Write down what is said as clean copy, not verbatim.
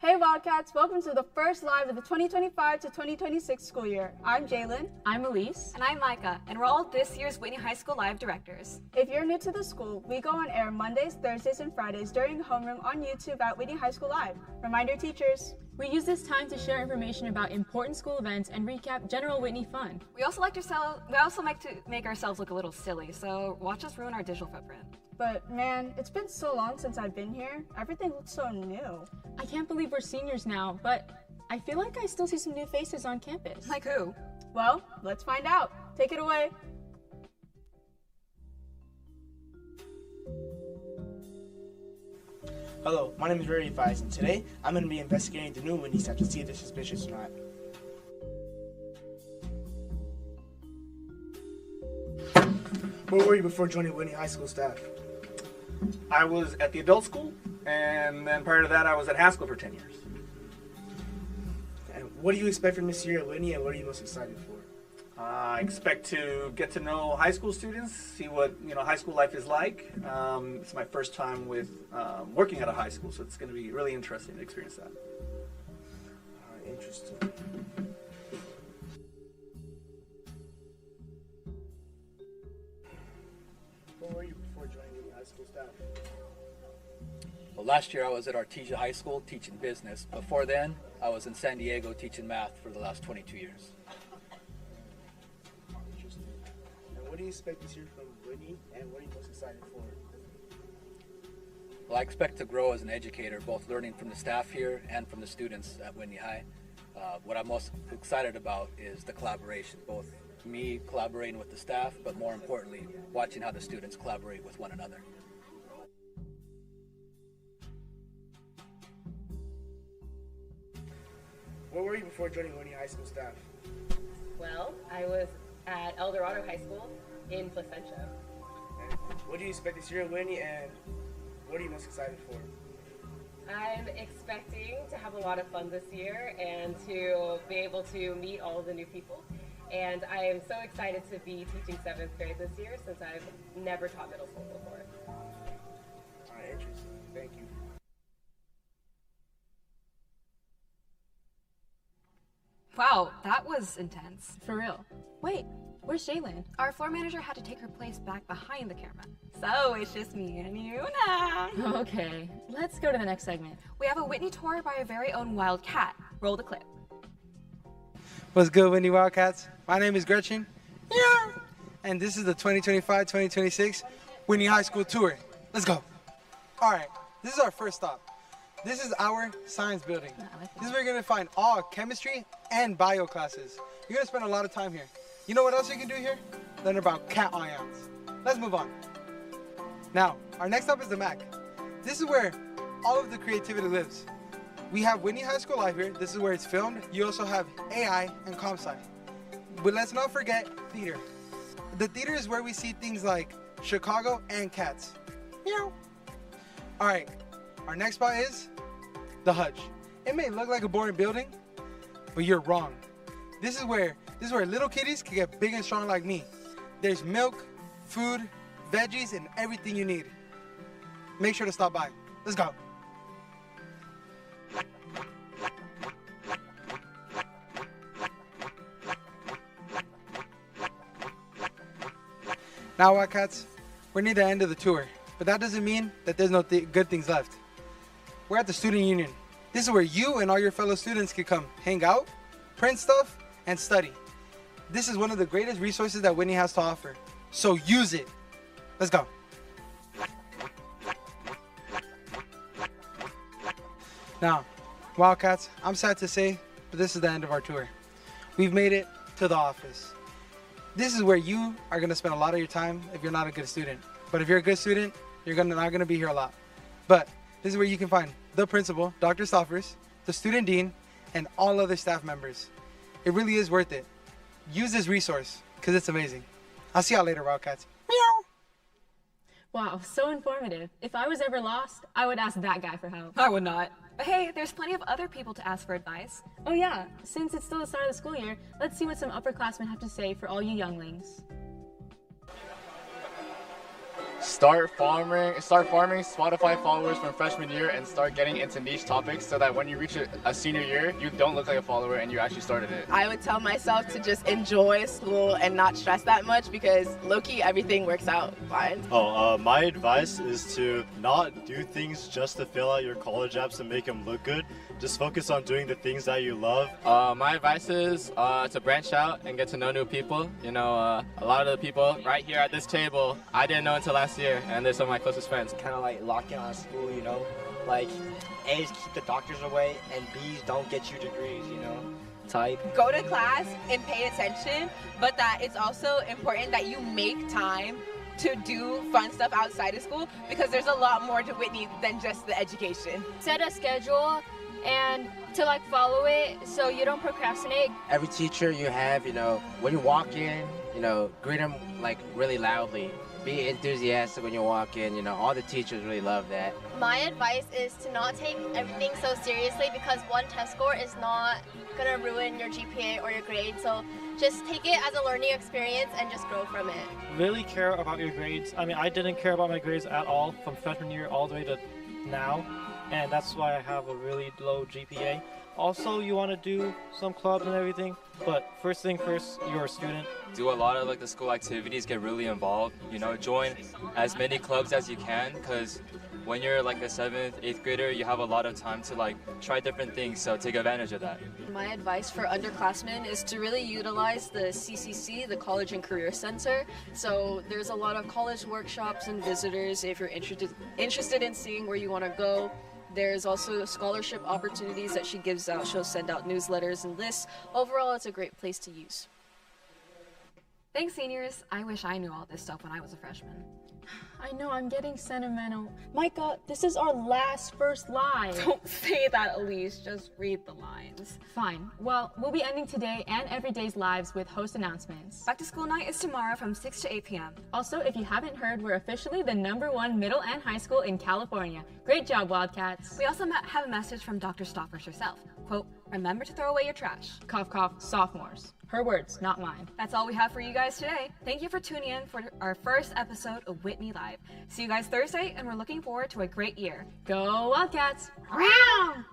Hey Wildcats, welcome to the first live of the 2025 to 2026 school year. I'm Jalen. I'm Elise. And I'm Micah, and we're all this year's Whitney High School Live directors. If you're new to the school, we go on air Mondays, Thursdays, and Fridays during homeroom on YouTube at Whitney High School Live. Reminder teachers. We use this time to share information about important school events and recap general Whitney fun. We also like to make ourselves look a little silly, so watch us ruin our digital footprint. But man, it's been so long since I've been here. Everything looks so new. I can't believe we're seniors now, but I feel like I still see some new faces on campus. Like who? Well, let's find out. Take it away. Hello, my name is Rary Vice, and today I'm going to be investigating the new Whitney staff to see if they're suspicious or not. Where were you before joining Whitney High School staff? I was at the adult school, and then prior to that I was at Haskell for 10 years. And what do you expect from this year at Whitney, and what are you most excited for? I expect to get to know high school students, see what high school life is like. It's my first time with working at a high school, so it's going to be really interesting to experience that. Interesting. Where were you before joining Whitney High School staff? Well, last year I was at Artesia High School teaching business. Before then, I was in San Diego teaching math for the last 22 years. Interesting. And what do you expect this year from Whitney, and what are you most excited for? Well, I expect to grow as an educator, both learning from the staff here and from the students at Whitney High. What I'm most excited about is the collaboration, both me collaborating with the staff, but more importantly, watching how the students collaborate with one another. Where were you before joining Whitney High School staff? Well, I was at El Dorado High School in Placentia. And what do you expect this year at Whitney, and what are you most excited for? I'm expecting to have a lot of fun this year and to be able to meet all of the new people. And I am so excited to be teaching 7th grade this year since I've never taught middle school before. All right, interesting. Thank you. Wow, that was intense. For real. Wait, where's Shaylin? Our floor manager had to take her place back behind the camera. So it's just me and you now. Okay, let's go to the next segment. We have a Whitney tour by our very own Wildcat. Roll the clip. What's good, Whitney Wildcats? My name is Gretchen. Yeah. And this is the 2025-2026 Whitney High School Tour. Let's go. All right, this is our first stop. This is our science building. This is where you're gonna find all chemistry and bio classes. You're gonna spend a lot of time here. You know what else you can do here? Learn about cation ions. Let's move on. Now, our next stop is the MAC. This is where all of the creativity lives. We have Whitney High School Live here. This is where it's filmed. You also have AI and comp-sci. But let's not forget theater. The theater is where we see things like Chicago and Cats. Meow. All right, our next spot is the Hutch. It may look like a boring building, but you're wrong. This is where little kitties can get big and strong like me. There's milk, food, veggies, and everything you need. Make sure to stop by. Let's go. Now, Wildcats, we're near the end of the tour, but that doesn't mean that there's no good things left. We're at the Student Union. This is where you and all your fellow students can come hang out, print stuff, and study. This is one of the greatest resources that Whitney has to offer, so use it. Let's go. Now, Wildcats, I'm sad to say, but this is the end of our tour. We've made it to the office. This is where you are going to spend a lot of your time if you're not a good student. But if you're a good student, you're not going to be here a lot. But this is where you can find the principal, Dr. Stoffers, the student dean, and all other staff members. It really is worth it. Use this resource because it's amazing. I'll see y'all later, Wildcats. Meow. Wow, so informative. If I was ever lost, I would ask that guy for help. I would not. But hey, there's plenty of other people to ask for advice. Oh yeah, since it's still the start of the school year, let's see what some upperclassmen have to say for all you younglings. Start farming Spotify followers from freshman year and start getting into niche topics so that when you reach a senior year, you don't look like a follower and you actually started it. I would tell myself to just enjoy school and not stress that much because low-key everything works out fine. My advice is to not do things just to fill out your college apps and make them look good. Just focus on doing the things that you love. My advice is to branch out and get to know new people. You know, a lot of the people right here at this table, I didn't know until last year, and they're some of my closest friends. Kind of like lock in on school, you know? Like, A's keep the doctors away, and B's don't get you degrees, you know? Type. Go to class and pay attention, but that it's also important that you make time to do fun stuff outside of school because there's a lot more to Whitney than just the education. Set a schedule and to like follow it so you don't procrastinate. Every teacher you have, you know, when you walk in, you know, greet them like really loudly. Be enthusiastic when you walk in, you know, all the teachers really love that. My advice is to not take everything so seriously because one test score is not gonna ruin your GPA or your grade. So just take it as a learning experience and just grow from it. Really care about your grades. I mean, I didn't care about my grades at all from freshman year all the way to now, and that's why I have a really low GPA. Also, you want to do some clubs and everything, but first thing first, you're a student. Do a lot of like the school activities, get really involved, you know, join as many clubs as you can, because when you're like a 7th, 8th grader, you have a lot of time to like try different things, so take advantage of that. My advice for underclassmen is to really utilize the CCC, the College and Career Center. So there's a lot of college workshops and visitors if you're interested in seeing where you want to go. There's also scholarship opportunities that she gives out. She'll send out newsletters and lists. Overall, it's a great place to use. Thanks, seniors. I wish I knew all this stuff when I was a freshman. I know, I'm getting sentimental. Micah, this is our last first live. Don't say that, Elise. Just read the lines. Fine. Well, we'll be ending today and every day's lives with host announcements. Back to school night is tomorrow from 6 to 8 p.m. Also, if you haven't heard, we're officially the #1 middle and high school in California. Great job, Wildcats. We also have a message from Dr. Stoffers herself. Quote, remember to throw away your trash. Cough, cough, sophomores. Her words, not mine. That's all we have for you guys today. Thank you for tuning in for our first episode of Whitney Live. See you guys Thursday, and we're looking forward to a great year. Go Wildcats! Meow!